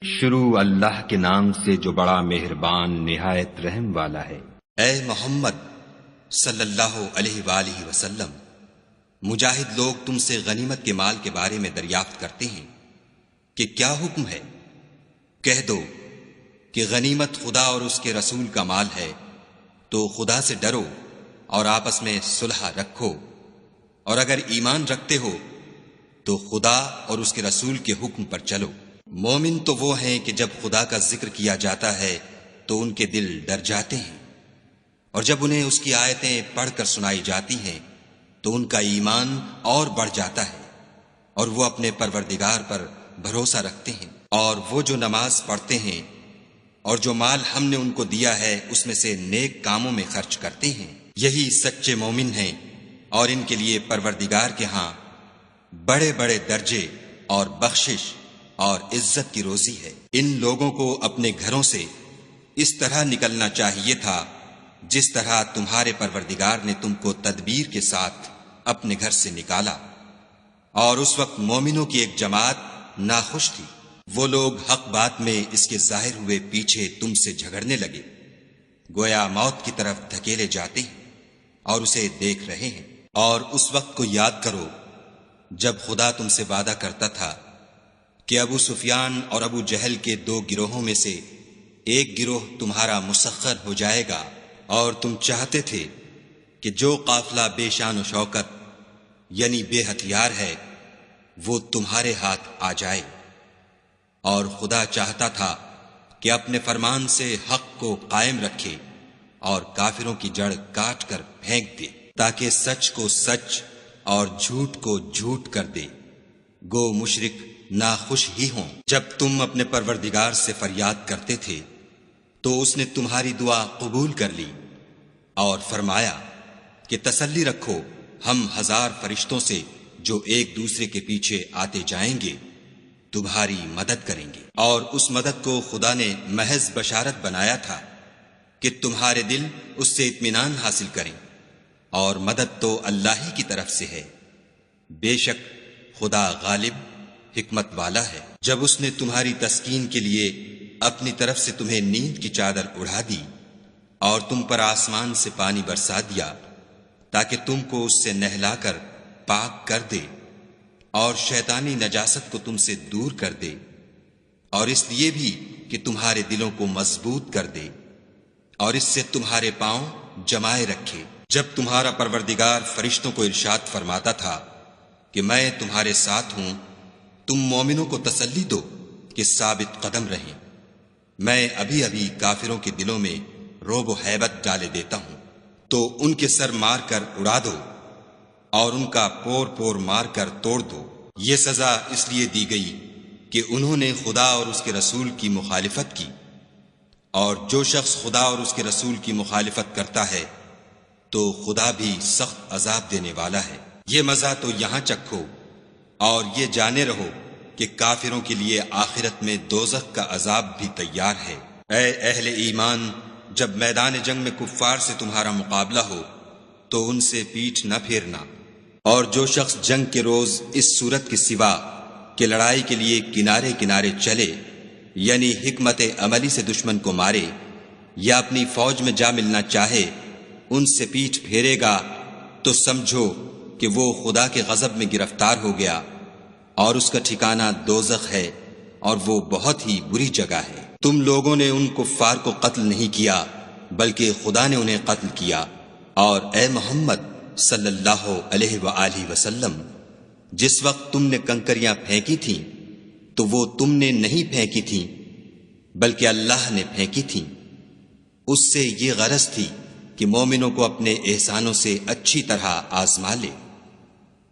شروع اللہ کے نام سے جو بڑا مہربان نہایت رحم والا ہے۔ اے محمد صلی اللہ علیہ وآلہ وسلم، مجاہد لوگ تم سے غنیمت کے مال کے بارے میں دریافت کرتے ہیں کہ کیا حکم ہے؟ کہہ دو کہ غنیمت خدا اور اس کے رسول کا مال ہے، تو خدا سے ڈرو اور آپس میں صلح رکھو، اور اگر ایمان رکھتے ہو تو خدا اور اس کے رسول کے حکم پر چلو۔ مومن تو وہ ہیں کہ جب خدا کا ذکر کیا جاتا ہے تو ان کے دل ڈر جاتے ہیں، اور جب انہیں اس کی آیتیں پڑھ کر سنائی جاتی ہیں تو ان کا ایمان اور بڑھ جاتا ہے، اور وہ اپنے پروردگار پر بھروسہ رکھتے ہیں، اور وہ جو نماز پڑھتے ہیں اور جو مال ہم نے ان کو دیا ہے اس میں سے نیک کاموں میں خرچ کرتے ہیں، یہی سچے مومن ہیں، اور ان کے لیے پروردگار کے ہاں بڑے بڑے درجے اور بخشش اور عزت کی روزی ہے۔ ان لوگوں کو اپنے گھروں سے اس طرح نکلنا چاہیے تھا جس طرح تمہارے پروردگار نے تم کو تدبیر کے ساتھ اپنے گھر سے نکالا، اور اس وقت مومنوں کی ایک جماعت ناخوش تھی۔ وہ لوگ حق بات میں اس کے ظاہر ہوئے پیچھے تم سے جھگڑنے لگے، گویا موت کی طرف دھکیلے جاتے ہیں اور اسے دیکھ رہے ہیں۔ اور اس وقت کو یاد کرو جب خدا تم سے وعدہ کرتا تھا کہ ابو سفیان اور ابو جہل کے دو گروہوں میں سے ایک گروہ تمہارا مسخر ہو جائے گا، اور تم چاہتے تھے کہ جو قافلہ بے شان و شوکت یعنی بے ہتھیار ہے وہ تمہارے ہاتھ آ جائے، اور خدا چاہتا تھا کہ اپنے فرمان سے حق کو قائم رکھے اور کافروں کی جڑ کاٹ کر پھینک دے، تاکہ سچ کو سچ اور جھوٹ کو جھوٹ کر دے۔ گو مشرک ناخوش ہی ہوں۔ جب تم اپنے پروردگار سے فریاد کرتے تھے تو اس نے تمہاری دعا قبول کر لی اور فرمایا کہ تسلی رکھو، ہم 1000 فرشتوں سے جو ایک دوسرے کے پیچھے آتے جائیں گے تمہاری مدد کریں گے۔ اور اس مدد کو خدا نے محض بشارت بنایا تھا کہ تمہارے دل اس سے اطمینان حاصل کریں، اور مدد تو اللہ ہی کی طرف سے ہے، بے شک خدا غالب حکمت والا ہے۔ جب اس نے تمہاری تسکین کے لیے اپنی طرف سے تمہیں نیند کی چادر اڑا دی اور تم پر آسمان سے پانی برسا دیا تاکہ تم کو اس سے نہلا کر پاک کر دے، اور شیطانی نجاست کو تم سے دور کر دے، اور اس لیے بھی کہ تمہارے دلوں کو مضبوط کر دے اور اس سے تمہارے پاؤں جمائے رکھے۔ جب تمہارا پروردگار فرشتوں کو ارشاد فرماتا تھا کہ میں تمہارے ساتھ ہوں، تم مومنوں کو تسلی دو کہ ثابت قدم رہیں، میں ابھی ابھی کافروں کے دلوں میں رعب و ہیبت ڈالے دیتا ہوں، تو ان کے سر مار کر اڑا دو اور ان کا پور پور مار کر توڑ دو۔ یہ سزا اس لیے دی گئی کہ انہوں نے خدا اور اس کے رسول کی مخالفت کی، اور جو شخص خدا اور اس کے رسول کی مخالفت کرتا ہے تو خدا بھی سخت عذاب دینے والا ہے۔ یہ مزہ تو یہاں چکھو اور یہ جانے رہو کہ کافروں کے لیے آخرت میں دوزخ کا عذاب بھی تیار ہے۔ اے اہل ایمان، جب میدان جنگ میں کفار سے تمہارا مقابلہ ہو تو ان سے پیٹھ نہ پھیرنا، اور جو شخص جنگ کے روز اس صورت کے سوا کہ لڑائی کے لیے کنارے کنارے چلے، یعنی حکمت عملی سے دشمن کو مارے یا اپنی فوج میں جا ملنا چاہے، ان سے پیٹھ پھیرے گا تو سمجھو کہ وہ خدا کے غضب میں گرفتار ہو گیا، اور اس کا ٹھکانہ دوزخ ہے، اور وہ بہت ہی بری جگہ ہے۔ تم لوگوں نے ان کفار کو قتل نہیں کیا بلکہ خدا نے انہیں قتل کیا، اور اے محمد صلی اللہ علیہ وآلہ وسلم، جس وقت تم نے کنکریاں پھینکی تھیں تو وہ تم نے نہیں پھینکی تھیں بلکہ اللہ نے پھینکی تھیں۔ اس سے یہ غرض تھی کہ مومنوں کو اپنے احسانوں سے اچھی طرح آزما لے،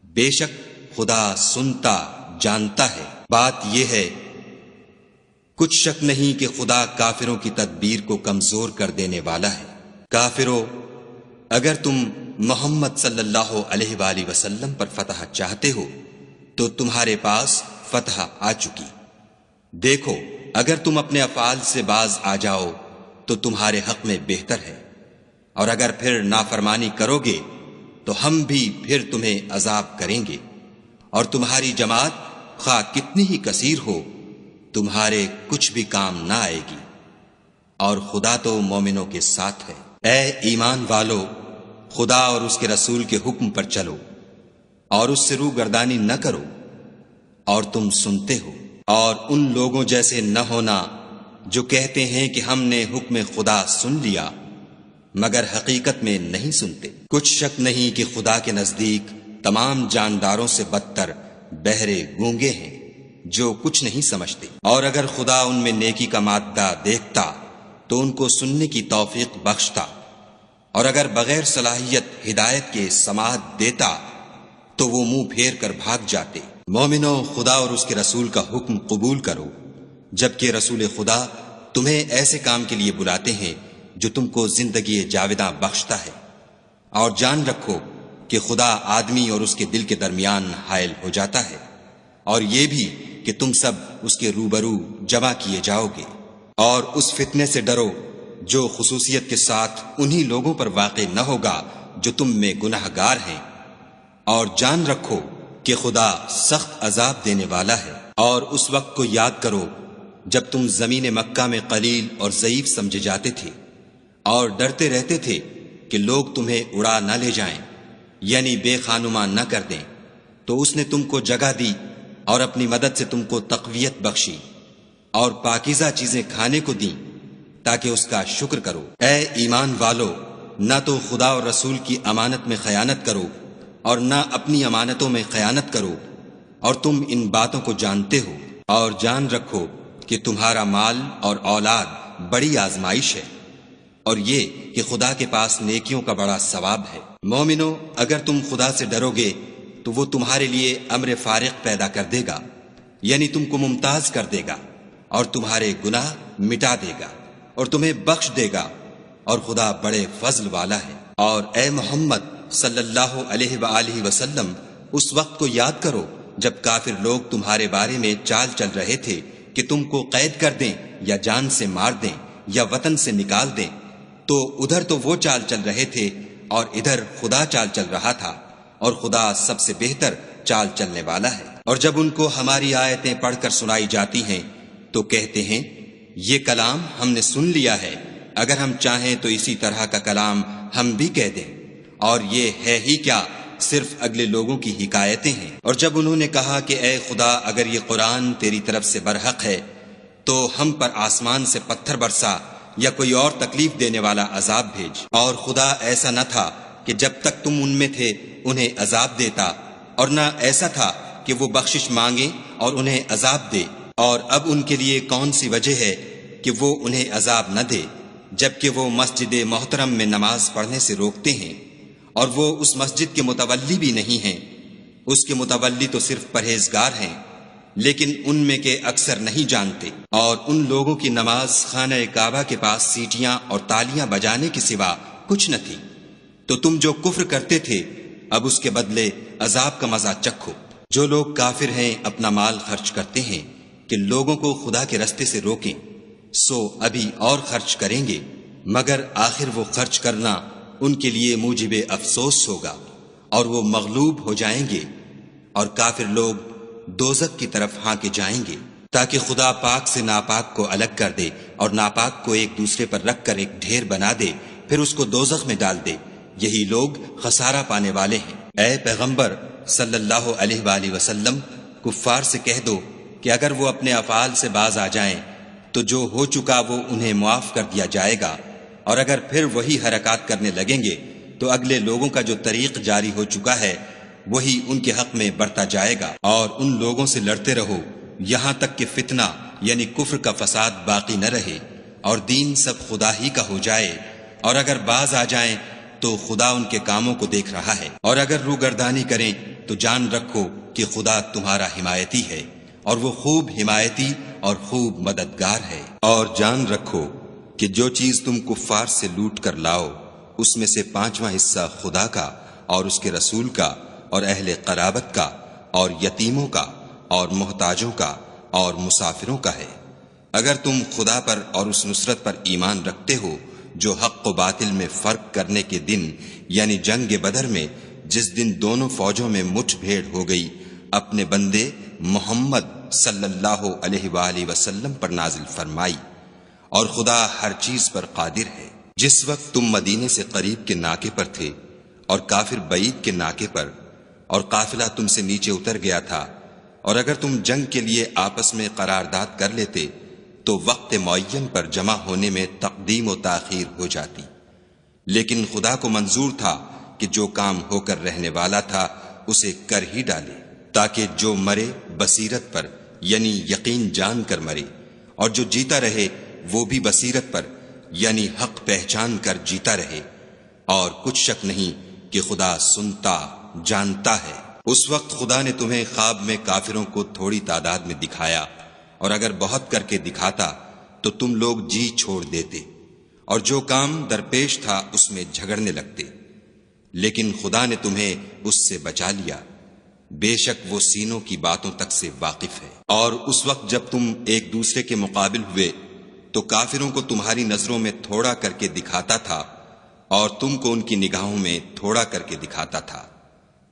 بے شک خدا سنتا جانتا ہے۔ بات یہ ہے، کچھ شک نہیں کہ خدا کافروں کی تدبیر کو کمزور کر دینے والا ہے۔ کافروں، اگر تم محمد صلی اللہ علیہ وآلہ وسلم پر فتح چاہتے ہو تو تمہارے پاس فتح آ چکی۔ دیکھو، اگر تم اپنے افعال سے باز آ جاؤ تو تمہارے حق میں بہتر ہے، اور اگر پھر نافرمانی کرو گے تو ہم بھی پھر تمہیں عذاب کریں گے، اور تمہاری جماعت خواہ کتنی ہی کثیر ہو تمہارے کچھ بھی کام نہ آئے گی، اور خدا تو مومنوں کے ساتھ ہے۔ اے ایمان والو، خدا اور اس کے رسول کے حکم پر چلو اور اس سے روگردانی نہ کرو، اور تم سنتے ہو، اور ان لوگوں جیسے نہ ہونا جو کہتے ہیں کہ ہم نے حکم خدا سن لیا مگر حقیقت میں نہیں سنتے۔ کچھ شک نہیں کہ خدا کے نزدیک تمام جانداروں سے بدتر بہرے گونگے ہیں جو کچھ نہیں سمجھتے، اور اگر خدا ان میں نیکی کا مادہ دیکھتا تو ان کو سننے کی توفیق بخشتا، اور اگر بغیر صلاحیت ہدایت کے سماعت دیتا تو وہ منہ پھیر کر بھاگ جاتے۔ مومنو، خدا اور اس کے رسول کا حکم قبول کرو، جبکہ رسول خدا تمہیں ایسے کام کے لیے بلاتے ہیں جو تم کو زندگی جاوداں بخشتا ہے، اور جان رکھو کہ خدا آدمی اور اس کے دل کے درمیان حائل ہو جاتا ہے، اور یہ بھی کہ تم سب اس کے روبرو جمع کیے جاؤ گے، اور اس فتنے سے ڈرو جو خصوصیت کے ساتھ انہی لوگوں پر واقع نہ ہوگا جو تم میں گناہ گار ہیں، اور جان رکھو کہ خدا سخت عذاب دینے والا ہے۔ اور اس وقت کو یاد کرو جب تم زمین مکہ میں قلیل اور ضعیف سمجھے جاتے تھے اور ڈرتے رہتے تھے کہ لوگ تمہیں اڑا نہ لے جائیں، یعنی بے خانما نہ کر دیں، تو اس نے تم کو جگہ دی اور اپنی مدد سے تم کو تقویت بخشی اور پاکیزہ چیزیں کھانے کو دیں تاکہ اس کا شکر کرو۔ اے ایمان والو، نہ تو خدا اور رسول کی امانت میں خیانت کرو اور نہ اپنی امانتوں میں خیانت کرو، اور تم ان باتوں کو جانتے ہو، اور جان رکھو کہ تمہارا مال اور اولاد بڑی آزمائش ہے، اور یہ کہ خدا کے پاس نیکیوں کا بڑا ثواب ہے۔ مومنو، اگر تم خدا سے ڈرو گے تو وہ تمہارے لیے امر فارغ پیدا کر دے گا، یعنی تم کو ممتاز کر دے گا اور تمہارے گناہ مٹا دے گا اور تمہیں بخش دے گا، اور خدا بڑے فضل والا ہے۔ اور اے محمد صلی اللہ علیہ وآلہ وسلم، اس وقت کو یاد کرو جب کافر لوگ تمہارے بارے میں چال چل رہے تھے کہ تم کو قید کر دیں یا جان سے مار دیں یا وطن سے نکال دیں، تو ادھر تو وہ چال چل رہے تھے اور ادھر خدا چال چل رہا تھا، اور خدا سب سے بہتر چال چلنے والا ہے۔ اور جب ان کو ہماری آیتیں پڑھ کر سنائی جاتی ہیں تو کہتے ہیں یہ کلام ہم نے سن لیا ہے، اگر ہم چاہیں تو اسی طرح کا کلام ہم بھی کہہ دیں، اور یہ ہے ہی کیا، صرف اگلے لوگوں کی حکایتیں ہیں۔ اور جب انہوں نے کہا کہ اے خدا، اگر یہ قرآن تیری طرف سے برحق ہے تو ہم پر آسمان سے پتھر برسا یا کوئی اور تکلیف دینے والا عذاب بھیج۔ اور خدا ایسا نہ تھا کہ جب تک تم ان میں تھے انہیں عذاب دیتا، اور نہ ایسا تھا کہ وہ بخشش مانگے اور انہیں عذاب دے۔ اور اب ان کے لیے کون سی وجہ ہے کہ وہ انہیں عذاب نہ دے، جبکہ وہ مسجد محترم میں نماز پڑھنے سے روکتے ہیں، اور وہ اس مسجد کے متولی بھی نہیں ہیں، اس کے متولی تو صرف پرہیزگار ہیں، لیکن ان میں کے اکثر نہیں جانتے۔ اور ان لوگوں کی نماز خانہ کعبہ کے پاس سیٹیاں اور تالیاں بجانے کے سوا کچھ نہ تھی، تو تم جو کفر کرتے تھے اب اس کے بدلے عذاب کا مزہ چکھو۔ جو لوگ کافر ہیں اپنا مال خرچ کرتے ہیں کہ لوگوں کو خدا کے رستے سے روکیں، سو ابھی اور خرچ کریں گے، مگر آخر وہ خرچ کرنا ان کے لیے موجب افسوس ہوگا، اور وہ مغلوب ہو جائیں گے، اور کافر لوگ دوزخ کی طرف ہانکے جائیں گے، تاکہ خدا پاک سے ناپاک کو الگ کر دے اور ناپاک کو ایک دوسرے پر رکھ کر ایک ڈھیر بنا دے، پھر اس کو دوزخ میں ڈال دے۔ یہی لوگ خسارہ پانے والے ہیں۔ اے پیغمبر صلی اللہ علیہ وآلہ وسلم، کفار سے کہہ دو کہ اگر وہ اپنے افعال سے باز آ جائیں تو جو ہو چکا وہ انہیں معاف کر دیا جائے گا، اور اگر پھر وہی حرکات کرنے لگیں گے تو اگلے لوگوں کا جو طریق جاری ہو چکا ہے وہی ان کے حق میں برتا جائے گا۔ اور ان لوگوں سے لڑتے رہو یہاں تک کہ فتنہ یعنی کفر کا فساد باقی نہ رہے اور دین سب خدا ہی کا ہو جائے، اور اگر باز آ جائیں تو خدا ان کے کاموں کو دیکھ رہا ہے، اور اگر روگردانی کریں تو جان رکھو کہ خدا تمہارا حمایتی ہے، اور وہ خوب حمایتی اور خوب مددگار ہے۔ اور جان رکھو کہ جو چیز تم کفار سے لوٹ کر لاؤ اس میں سے 5واں حصہ خدا کا اور اس کے رسول کا اور اہل قرابت کا اور یتیموں کا اور محتاجوں کا اور مسافروں کا ہے۔ اگر تم خدا پر اور اس نصرت پر ایمان رکھتے ہو جو حق و باطل میں فرق کرنے کے دن یعنی جنگ بدر میں، جس دن دونوں فوجوں میں مٹھ بھیڑ ہو گئی، اپنے بندے محمد صلی اللہ علیہ وآلہ وسلم پر نازل فرمائی، اور خدا ہر چیز پر قادر ہے۔ جس وقت تم مدینے سے قریب کے ناکے پر تھے اور کافر بعید کے ناکے پر، اور قافلہ تم سے نیچے اتر گیا تھا، اور اگر تم جنگ کے لیے آپس میں قرارداد کر لیتے تو وقت معین پر جمع ہونے میں تقدیم و تاخیر ہو جاتی، لیکن خدا کو منظور تھا کہ جو کام ہو کر رہنے والا تھا اسے کر ہی ڈالے، تاکہ جو مرے بصیرت پر یعنی یقین جان کر مرے، اور جو جیتا رہے وہ بھی بصیرت پر یعنی حق پہچان کر جیتا رہے، اور کچھ شک نہیں کہ خدا سنتا جانتا ہے۔ اس وقت خدا نے تمہیں خواب میں کافروں کو تھوڑی تعداد میں دکھایا، اور اگر بہت کر کے دکھاتا تو تم لوگ جی چھوڑ دیتے، اور جو کام درپیش تھا اس میں جھگڑنے لگتے، لیکن خدا نے تمہیں اس سے بچا لیا، بے شک وہ سینوں کی باتوں تک سے واقف ہے۔ اور اس وقت جب تم ایک دوسرے کے مقابل ہوئے تو کافروں کو تمہاری نظروں میں تھوڑا کر کے دکھاتا تھا، اور تم کو ان کی نگاہوں میں تھوڑا کر کے دکھاتا تھا،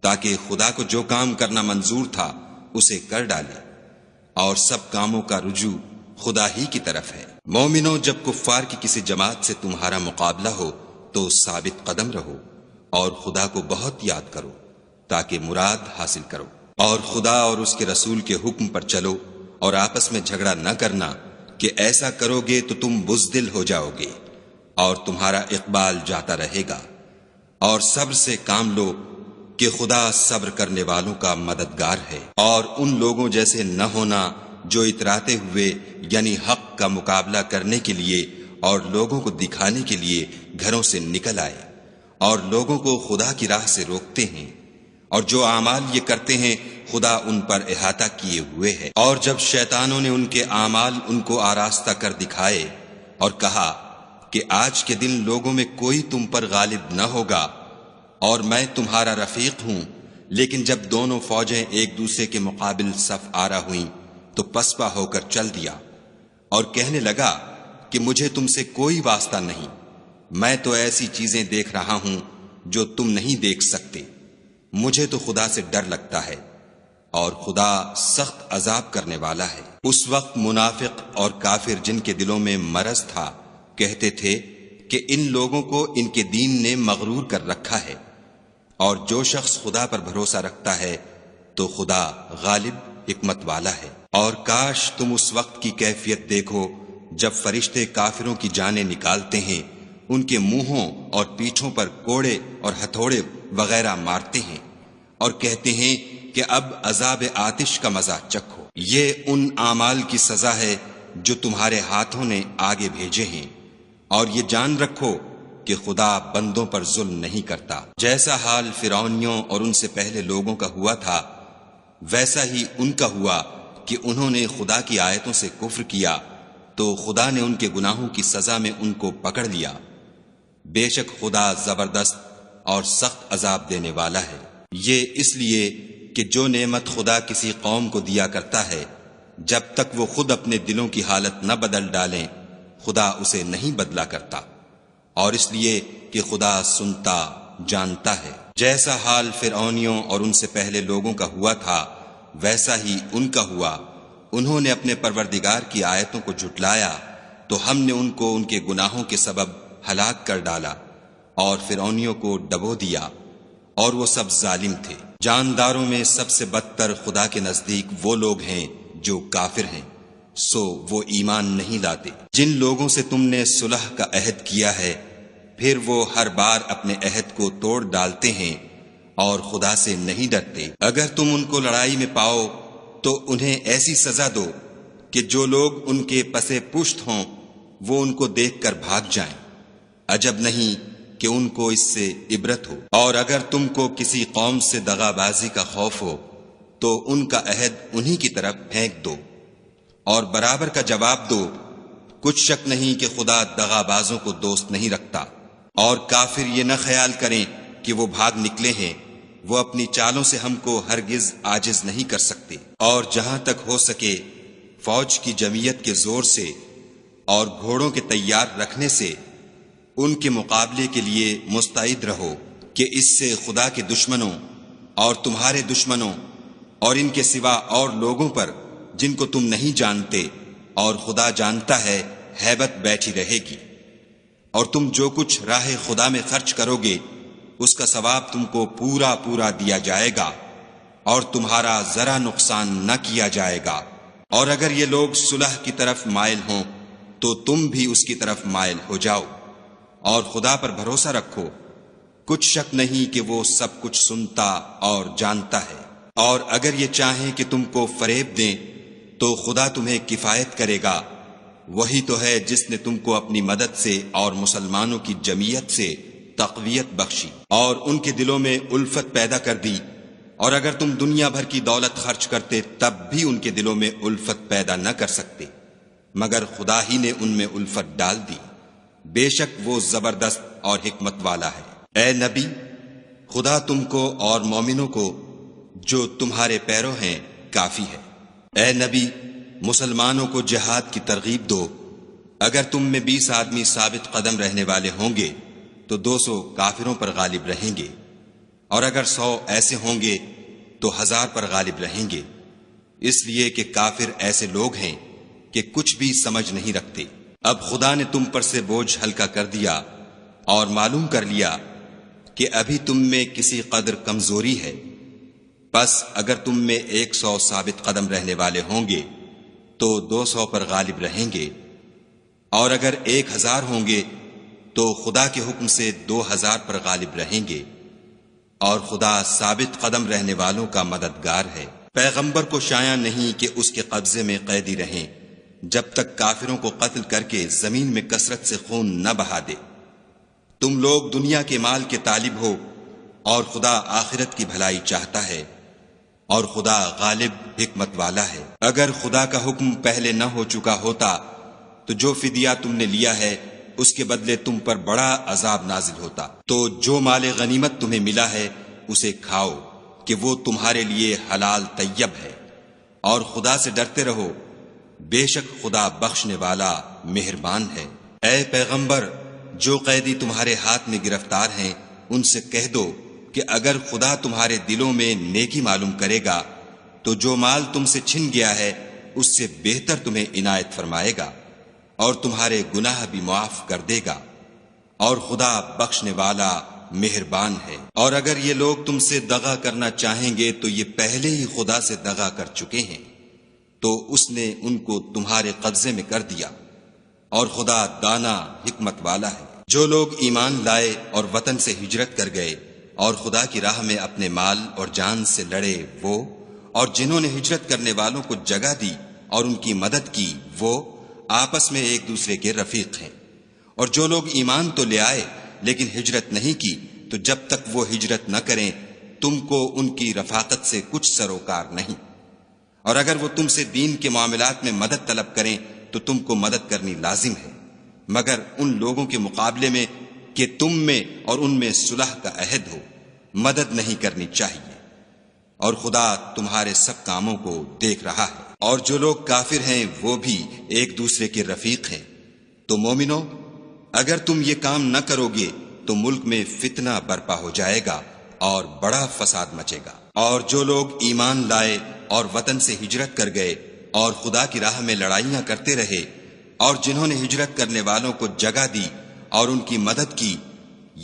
تاکہ خدا کو جو کام کرنا منظور تھا اسے کر ڈالے، اور سب کاموں کا رجوع خدا ہی کی طرف ہے۔ مومنوں، جب کفار کی کسی جماعت سے تمہارا مقابلہ ہو تو ثابت قدم رہو، اور خدا کو بہت یاد کرو تاکہ مراد حاصل کرو، اور خدا اور اس کے رسول کے حکم پر چلو، اور آپس میں جھگڑا نہ کرنا کہ ایسا کرو گے تو تم بزدل ہو جاؤ گے اور تمہارا اقبال جاتا رہے گا، اور صبر سے کام لو کہ خدا صبر کرنے والوں کا مددگار ہے۔ اور ان لوگوں جیسے نہ ہونا جو اتراتے ہوئے یعنی حق کا مقابلہ کرنے کے لیے اور لوگوں کو دکھانے کے لیے گھروں سے نکل آئے اور لوگوں کو خدا کی راہ سے روکتے ہیں، اور جو اعمال یہ کرتے ہیں خدا ان پر احاطہ کیے ہوئے ہے۔ اور جب شیطانوں نے ان کے اعمال ان کو آراستہ کر دکھائے اور کہا کہ آج کے دن لوگوں میں کوئی تم پر غالب نہ ہوگا اور میں تمہارا رفیق ہوں، لیکن جب دونوں فوجیں ایک دوسرے کے مقابل صف آرا ہوئیں تو پسپا ہو کر چل دیا اور کہنے لگا کہ مجھے تم سے کوئی واسطہ نہیں، میں تو ایسی چیزیں دیکھ رہا ہوں جو تم نہیں دیکھ سکتے، مجھے تو خدا سے ڈر لگتا ہے، اور خدا سخت عذاب کرنے والا ہے۔ اس وقت منافق اور کافر جن کے دلوں میں مرض تھا کہتے تھے کہ ان لوگوں کو ان کے دین نے مغرور کر رکھا ہے، اور جو شخص خدا پر بھروسہ رکھتا ہے تو خدا غالب حکمت والا ہے۔ اور کاش تم اس وقت کی کیفیت دیکھو جب فرشتے کافروں کی جانیں نکالتے ہیں، ان کے منہوں اور پیٹھوں پر کوڑے اور ہتھوڑے وغیرہ مارتے ہیں اور کہتے ہیں کہ اب عذاب آتش کا مزہ چکھو، یہ ان اعمال کی سزا ہے جو تمہارے ہاتھوں نے آگے بھیجے ہیں، اور یہ جان رکھو کہ خدا بندوں پر ظلم نہیں کرتا۔ جیسا حال فرعونیوں اور ان سے پہلے لوگوں کا ہوا تھا ویسا ہی ان کا ہوا کہ انہوں نے خدا کی آیتوں سے کفر کیا تو خدا نے ان کے گناہوں کی سزا میں ان کو پکڑ لیا، بے شک خدا زبردست اور سخت عذاب دینے والا ہے۔ یہ اس لیے کہ جو نعمت خدا کسی قوم کو دیا کرتا ہے جب تک وہ خود اپنے دلوں کی حالت نہ بدل ڈالیں خدا اسے نہیں بدلا کرتا، اور اس لیے کہ خدا سنتا جانتا ہے۔ جیسا حال فرعونیوں اور ان سے پہلے لوگوں کا ہوا تھا ویسا ہی ان کا ہوا، انہوں نے اپنے پروردگار کی آیتوں کو جھٹلایا تو ہم نے ان کو ان کے گناہوں کے سبب ہلاک کر ڈالا اور فرعونیوں کو ڈبو دیا، اور وہ سب ظالم تھے۔ جانداروں میں سب سے بدتر خدا کے نزدیک وہ لوگ ہیں جو کافر ہیں، سو وہ ایمان نہیں لاتے۔ جن لوگوں سے تم نے صلح کا عہد کیا ہے پھر وہ ہر بار اپنے عہد کو توڑ ڈالتے ہیں اور خدا سے نہیں ڈرتے۔ اگر تم ان کو لڑائی میں پاؤ تو انہیں ایسی سزا دو کہ جو لوگ ان کے پسے پشت ہوں وہ ان کو دیکھ کر بھاگ جائیں، عجب نہیں کہ ان کو اس سے عبرت ہو۔ اور اگر تم کو کسی قوم سے دغا بازی کا خوف ہو تو ان کا عہد انہی کی طرف پھینک دو اور برابر کا جواب دو، کچھ شک نہیں کہ خدا دغا بازوں کو دوست نہیں رکھتا۔ اور کافر یہ نہ خیال کریں کہ وہ بھاگ نکلے ہیں، وہ اپنی چالوں سے ہم کو ہرگز عاجز نہیں کر سکتے۔ اور جہاں تک ہو سکے فوج کی جمعیت کے زور سے اور گھوڑوں کے تیار رکھنے سے ان کے مقابلے کے لیے مستعد رہو کہ اس سے خدا کے دشمنوں اور تمہارے دشمنوں اور ان کے سوا اور لوگوں پر جن کو تم نہیں جانتے، اور خدا جانتا ہے ہیبت بیٹھی رہے گی، اور تم جو کچھ راہ خدا میں خرچ کرو گے اس کا ثواب تم کو پورا پورا دیا جائے گا، اور تمہارا ذرا نقصان نہ کیا جائے گا۔ اور اگر یہ لوگ صلح کی طرف مائل ہوں تو تم بھی اس کی طرف مائل ہو جاؤ، اور خدا پر بھروسہ رکھو، کچھ شک نہیں کہ وہ سب کچھ سنتا اور جانتا ہے۔ اور اگر یہ چاہیں کہ تم کو فریب دیں تو خدا تمہیں کفایت کرے گا، وہی تو ہے جس نے تم کو اپنی مدد سے اور مسلمانوں کی جمعیت سے تقویت بخشی اور ان کے دلوں میں الفت پیدا کر دی، اور اگر تم دنیا بھر کی دولت خرچ کرتے تب بھی ان کے دلوں میں الفت پیدا نہ کر سکتے، مگر خدا ہی نے ان میں الفت ڈال دی، بے شک وہ زبردست اور حکمت والا ہے۔ اے نبی، خدا تم کو اور مومنوں کو جو تمہارے پیرو ہیں کافی ہے۔ اے نبی، مسلمانوں کو جہاد کی ترغیب دو، اگر تم میں 20 آدمی ثابت قدم رہنے والے ہوں گے تو 200 کافروں پر غالب رہیں گے، اور اگر 100 ایسے ہوں گے تو 1000 پر غالب رہیں گے، اس لیے کہ کافر ایسے لوگ ہیں کہ کچھ بھی سمجھ نہیں رکھتے۔ اب خدا نے تم پر سے بوجھ ہلکا کر دیا اور معلوم کر لیا کہ ابھی تم میں کسی قدر کمزوری ہے، بس اگر تم میں 100 ثابت قدم رہنے والے ہوں گے تو 200 پر غالب رہیں گے، اور اگر 1000 ہوں گے تو خدا کے حکم سے 2000 پر غالب رہیں گے، اور خدا ثابت قدم رہنے والوں کا مددگار ہے۔ پیغمبر کو شایع نہیں کہ اس کے قبضے میں قیدی رہیں جب تک کافروں کو قتل کر کے زمین میں کثرت سے خون نہ بہا دے۔ تم لوگ دنیا کے مال کے طالب ہو اور خدا آخرت کی بھلائی چاہتا ہے، اور خدا غالب حکمت والا ہے۔ اگر خدا کا حکم پہلے نہ ہو چکا ہوتا تو جو فدیہ تم نے لیا ہے اس کے بدلے تم پر بڑا عذاب نازل ہوتا۔ تو جو مال غنیمت تمہیں ملا ہے اسے کھاؤ کہ وہ تمہارے لیے حلال طیب ہے، اور خدا سے ڈرتے رہو، بے شک خدا بخشنے والا مہربان ہے۔ اے پیغمبر، جو قیدی تمہارے ہاتھ میں گرفتار ہیں ان سے کہہ دو کہ اگر خدا تمہارے دلوں میں نیکی معلوم کرے گا تو جو مال تم سے چھن گیا ہے اس سے بہتر تمہیں عنایت فرمائے گا، اور تمہارے گناہ بھی معاف کر دے گا، اور خدا بخشنے والا مہربان ہے۔ اور اگر یہ لوگ تم سے دغا کرنا چاہیں گے تو یہ پہلے ہی خدا سے دغا کر چکے ہیں، تو اس نے ان کو تمہارے قبضے میں کر دیا، اور خدا دانا حکمت والا ہے۔ جو لوگ ایمان لائے اور وطن سے ہجرت کر گئے اور خدا کی راہ میں اپنے مال اور جان سے لڑے وہ، اور جنہوں نے ہجرت کرنے والوں کو جگہ دی اور ان کی مدد کی وہ آپس میں ایک دوسرے کے رفیق ہیں۔ اور جو لوگ ایمان تو لے آئے لیکن ہجرت نہیں کی تو جب تک وہ ہجرت نہ کریں تم کو ان کی رفاقت سے کچھ سروکار نہیں، اور اگر وہ تم سے دین کے معاملات میں مدد طلب کریں تو تم کو مدد کرنی لازم ہے، مگر ان لوگوں کے مقابلے میں کہ تم میں اور ان میں صلح کا عہد ہو مدد نہیں کرنی چاہیے، اور خدا تمہارے سب کاموں کو دیکھ رہا ہے۔ اور جو لوگ کافر ہیں وہ بھی ایک دوسرے کے رفیق ہیں۔ تو مومنو، اگر تم یہ کام نہ کرو گے تو ملک میں فتنہ برپا ہو جائے گا اور بڑا فساد مچے گا۔ اور جو لوگ ایمان لائے اور وطن سے ہجرت کر گئے اور خدا کی راہ میں لڑائیاں کرتے رہے، اور جنہوں نے ہجرت کرنے والوں کو جگہ دی اور ان کی مدد کی،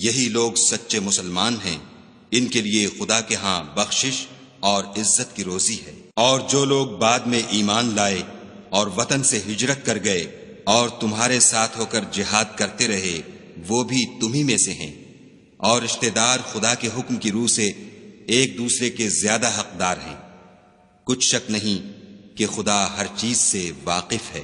یہی لوگ سچے مسلمان ہیں، ان کے لیے خدا کے ہاں بخشش اور عزت کی روزی ہے۔ اور جو لوگ بعد میں ایمان لائے اور وطن سے ہجرت کر گئے اور تمہارے ساتھ ہو کر جہاد کرتے رہے، وہ بھی تمہیں میں سے ہیں، اور رشتہ دار خدا کے حکم کی روح سے ایک دوسرے کے زیادہ حقدار ہیں۔ کچھ شک نہیں کہ خدا ہر چیز سے واقف ہے۔